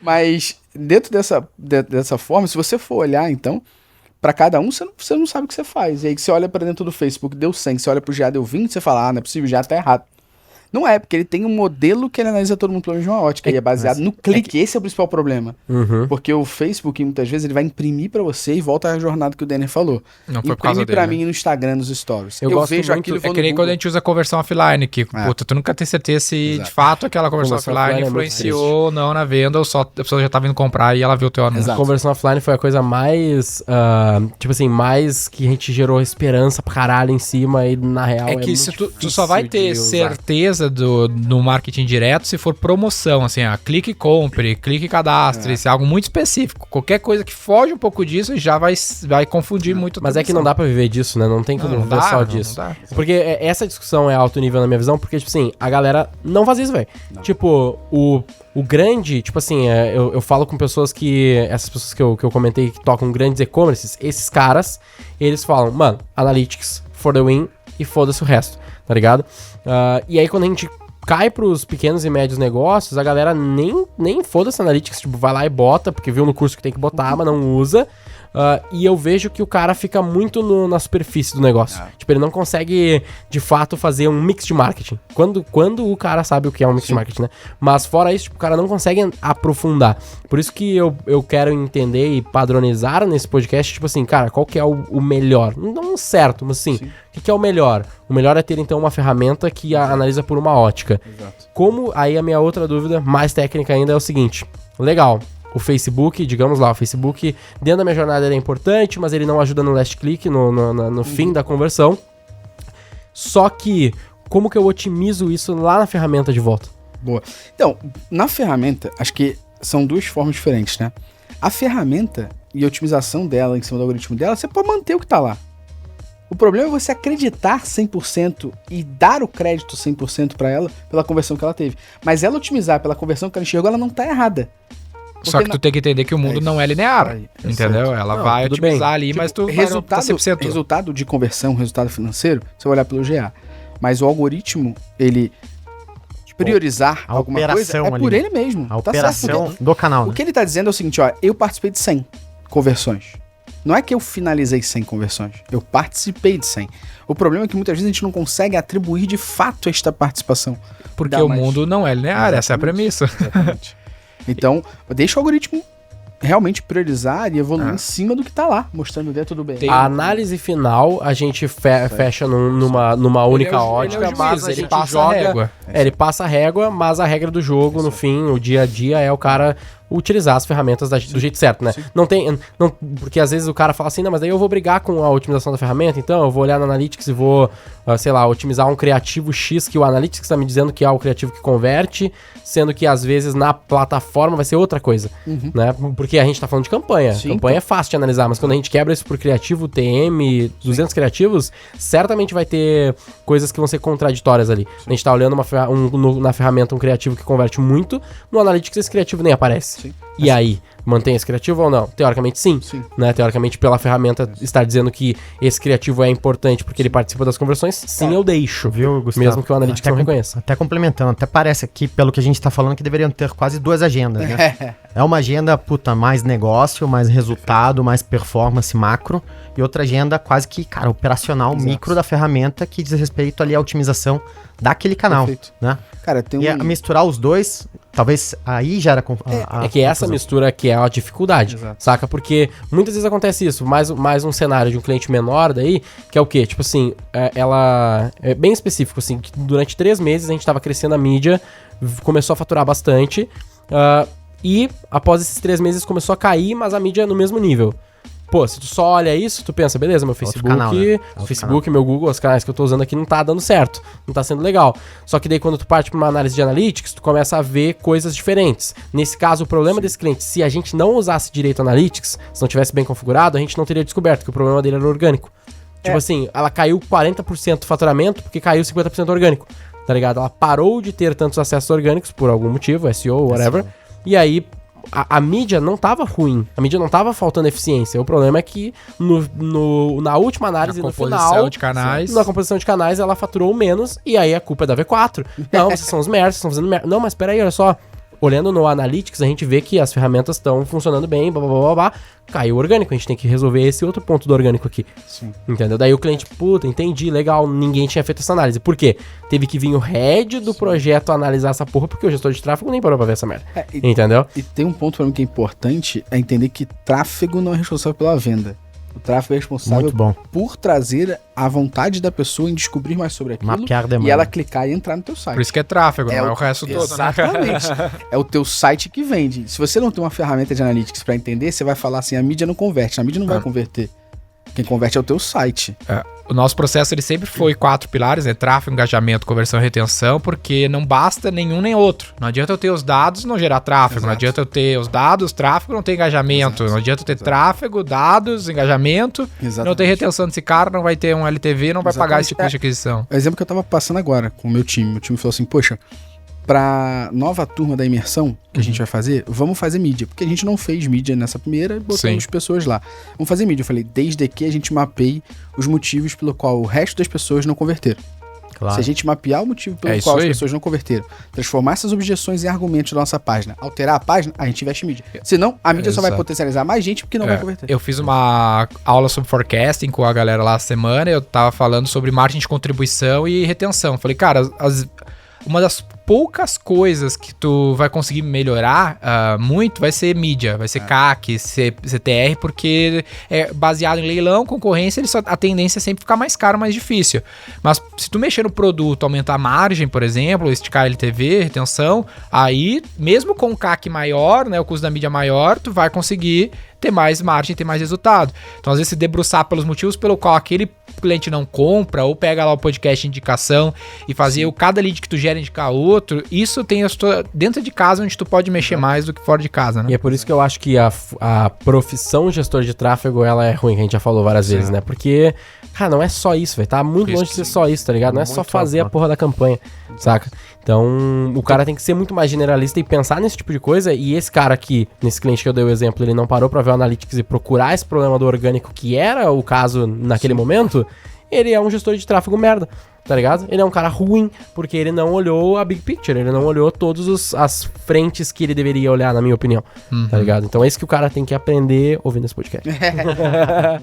Mas dentro dessa forma, se você for olhar, então, pra cada um, você não sabe o que você faz. E aí que você olha pra dentro do Facebook, deu 100, você olha pro GA, deu 20, você fala, não é possível, já tá errado. Não é, porque ele tem um modelo que ele analisa todo mundo pela mesma ótica, e é baseado no clique, esse é o principal problema. Porque o Facebook, muitas vezes, ele vai imprimir pra você e volta à jornada que o Denner falou. Não foi por causa Imprime pra dele, mim no Instagram, nos stories. Eu vejo muito, aquilo, é que nem quando a gente usa conversão offline, que puta, tu nunca tem certeza se de fato aquela conversão offline influenciou ou não na venda, ou só a pessoa já tá vindo comprar e ela viu o teu anúncio. A conversão offline foi a coisa mais, tipo assim, mais que a gente gerou esperança pra caralho em cima e na real é que se tu só vai ter certeza no marketing direto se for promoção, assim, clique e compre, clique e cadastre, se é algo muito específico. Qualquer coisa que foge um pouco disso já vai confundir muito. Mas é que não dá pra viver disso, né? Não tem como viver só disso. Não dá. Porque essa discussão é alto nível na minha visão, porque, tipo assim, a galera não faz isso, velho. Tipo, o grande, tipo assim, eu falo com pessoas essas pessoas que eu comentei que tocam grandes e-commerces, esses caras, eles falam, mano, analytics for the win e foda-se o resto, tá ligado? E aí quando a gente cai pros pequenos e médios negócios, a galera nem foda-se analytics, tipo, vai lá e bota, porque viu no curso que tem que botar, mas não usa. E eu vejo que o cara fica muito na superfície do negócio. Tipo, ele não consegue, de fato, fazer um mix de marketing. Quando o cara sabe o que é um mix de marketing, né? Mas fora isso, tipo, o cara não consegue aprofundar. Por isso que eu quero entender e padronizar nesse podcast, tipo assim, cara, qual que é o melhor? Não certo, mas assim, o que é o melhor? O melhor é ter, então, uma ferramenta que analisa por uma ótica. Exato. Como, aí a minha outra dúvida, mais técnica ainda, é o seguinte. Legal. O Facebook, digamos lá, o Facebook dentro da minha jornada ele é importante, mas ele não ajuda no last click, no fim da conversão. Só que, como que eu otimizo isso lá na ferramenta de volta? Boa. Então, na ferramenta, acho que são duas formas diferentes, né? A ferramenta e a otimização dela, em cima do algoritmo dela, você pode manter o que tá lá. O problema é você acreditar 100% e dar o crédito 100% para ela pela conversão que ela teve. Mas ela otimizar pela conversão que ela enxergou, ela não tá errada. Só que tu tem que entender que o mundo não é linear, entendeu? Ela vai otimizar ali, tipo, mas tu vai não tá 100%. Resultado de conversão, resultado financeiro, você vai olhar pelo GA. Mas o algoritmo, ele priorizar alguma coisa é por ele mesmo. A operação do canal. O que ele tá dizendo é o seguinte, ó, eu participei de 100 conversões. Não é que eu finalizei 100 conversões, eu participei de 100. O problema é que muitas vezes a gente não consegue atribuir de fato esta participação. Porque o mundo não é linear, essa é a premissa. Exatamente. Então, deixa o algoritmo realmente priorizar e evoluir em cima do que tá lá, mostrando dentro do bem. A análise final, a gente fecha numa única ótica, mas ele passa a régua. Ele passa a régua, mas a regra do jogo, no fim, o dia a dia, é o cara utilizar as ferramentas do jeito certo, né? Porque às vezes o cara fala assim, não, mas aí eu vou brigar com a otimização da ferramenta, então eu vou olhar no Analytics e vou, sei lá, otimizar um criativo X que o Analytics está me dizendo que é o criativo que converte, sendo que às vezes na plataforma vai ser outra coisa, né? Porque a gente tá falando de campanha. Campanha é fácil de analisar, mas quando a gente quebra isso por criativo, TM, 200 criativos, certamente vai ter coisas que vão ser contraditórias ali. A gente tá olhando na ferramenta um criativo que converte muito, no Analytics esse criativo nem aparece. E aí, mantém esse criativo ou não? Teoricamente sim. Né? Teoricamente, pela ferramenta estar dizendo que esse criativo é importante porque ele participa das conversões, sim, eu deixo. Viu, Gustavo? Mesmo que o Analytics não reconheça. Até complementando, até parece aqui, pelo que a gente tá falando, que deveriam ter quase duas agendas, né? É uma agenda, mais negócio, mais resultado, mais performance macro, e outra agenda quase que, cara, operacional, micro da ferramenta, que diz respeito ali à otimização daquele canal, né? Cara, misturar os dois, talvez aí já era é que essa mistura que é a dificuldade, saca? Porque muitas vezes acontece isso, mais um cenário de um cliente menor daí, que é o quê? Tipo assim, ela é bem específico, assim, que durante 3 meses a gente tava crescendo a mídia, começou a faturar bastante, e após esses 3 meses começou a cair, mas a mídia no mesmo nível. Pô, se tu só olha isso, tu pensa, beleza, meu Facebook, canal, né? Meu Google, os canais que eu tô usando aqui não tá dando certo, não tá sendo legal. Só que daí quando tu parte pra uma análise de analytics, tu começa a ver coisas diferentes. Nesse caso, o problema desse cliente, se a gente não usasse direito analytics, se não tivesse bem configurado, a gente não teria descoberto que o problema dele era orgânico. Tipo assim, ela caiu 40% do faturamento porque caiu 50% orgânico, tá ligado? Ela parou de ter tantos acessos orgânicos por algum motivo, SEO, whatever, e aí a mídia não tava ruim, a mídia não tava faltando eficiência. O problema é que na última análise, no final, na composição de canais, ela faturou menos, e aí a culpa é da V4. Não, vocês são os merdas, vocês estão fazendo merda. Não, mas peraí, olha só, olhando no Analytics, a gente vê que as ferramentas estão funcionando bem, blá, blá, blá, blá, caiu o orgânico, a gente tem que resolver esse outro ponto do orgânico aqui. Sim. Entendeu? Daí o cliente, puta, entendi, legal, ninguém tinha feito essa análise. Por quê? Teve que vir o head do projeto analisar essa porra, porque o gestor de tráfego nem parou pra ver essa merda. Entendeu? E tem um ponto pra mim que é importante, é entender que tráfego não é responsável pela venda. O tráfego é responsável por trazer a vontade da pessoa em descobrir mais sobre aquilo. Mapear demanda. E ela clicar e entrar no teu site. Por isso que é tráfego, não é o resto todo. Exatamente. É o teu site que vende. Se você não tem uma ferramenta de analytics pra entender, você vai falar assim, a mídia não converte. A mídia não vai converter. Quem converte é o teu site. O nosso processo ele sempre foi 4 pilares, né? Tráfego, engajamento, conversão e retenção, porque não basta nenhum nem outro. Não adianta eu ter os dados e não gerar tráfego. Exato. Não adianta eu ter os dados, tráfego, não ter engajamento. Exato. Não adianta eu ter tráfego, dados, engajamento. Exatamente. Não ter retenção desse cara, não vai ter um LTV, não vai pagar esse custo de aquisição. É o exemplo que eu tava passando agora com o meu time. Meu time falou assim, poxa, pra nova turma da imersão que a gente vai fazer, vamos fazer mídia. Porque a gente não fez mídia nessa primeira e botamos pessoas lá. Vamos fazer mídia. Eu falei, desde que a gente mapeie os motivos pelo qual o resto das pessoas não converteram. Claro. Se a gente mapear o motivo pelo qual as pessoas não converteram, transformar essas objeções em argumentos da nossa página, alterar a página, a gente investe em mídia. Senão, a mídia só vai potencializar mais gente porque não vai converter. Eu fiz uma aula sobre forecasting com a galera lá a semana, eu tava falando sobre margem de contribuição e retenção. Falei, cara, uma das poucas coisas que tu vai conseguir melhorar muito vai ser mídia, vai ser CAC, CTR, porque é baseado em leilão, concorrência, a tendência é sempre ficar mais caro, mais difícil. Mas se tu mexer no produto, aumentar a margem, por exemplo, esticar LTV, retenção, aí mesmo com o CAC maior, né, o custo da mídia maior, tu vai conseguir ter mais margem, ter mais resultado. Então, às vezes, se debruçar pelos motivos pelo qual aquele cliente não compra, ou pega lá o podcast de indicação e fazer cada lead que tu gera indicar outro, isso tem dentro de casa onde tu pode mexer mais do que fora de casa, né? E é por isso que eu acho que a profissão gestor de tráfego, ela é ruim, que a gente já falou várias vezes, né? Porque, cara, não é só isso, velho. Tá muito longe de ser só isso, tá ligado? Não é só fazer a porra da campanha, saca? Então, o cara tem que ser muito mais generalista e pensar nesse tipo de coisa. E esse cara aqui, nesse cliente que eu dei o exemplo, ele não parou pra ver o Analytics e procurar esse problema do orgânico, que era o caso naquele momento. Ele é um gestor de tráfego merda, tá ligado? Ele é um cara ruim, porque ele não olhou a big picture, ele não olhou todas as frentes que ele deveria olhar, na minha opinião, tá ligado? Então é isso que o cara tem que aprender ouvindo esse podcast.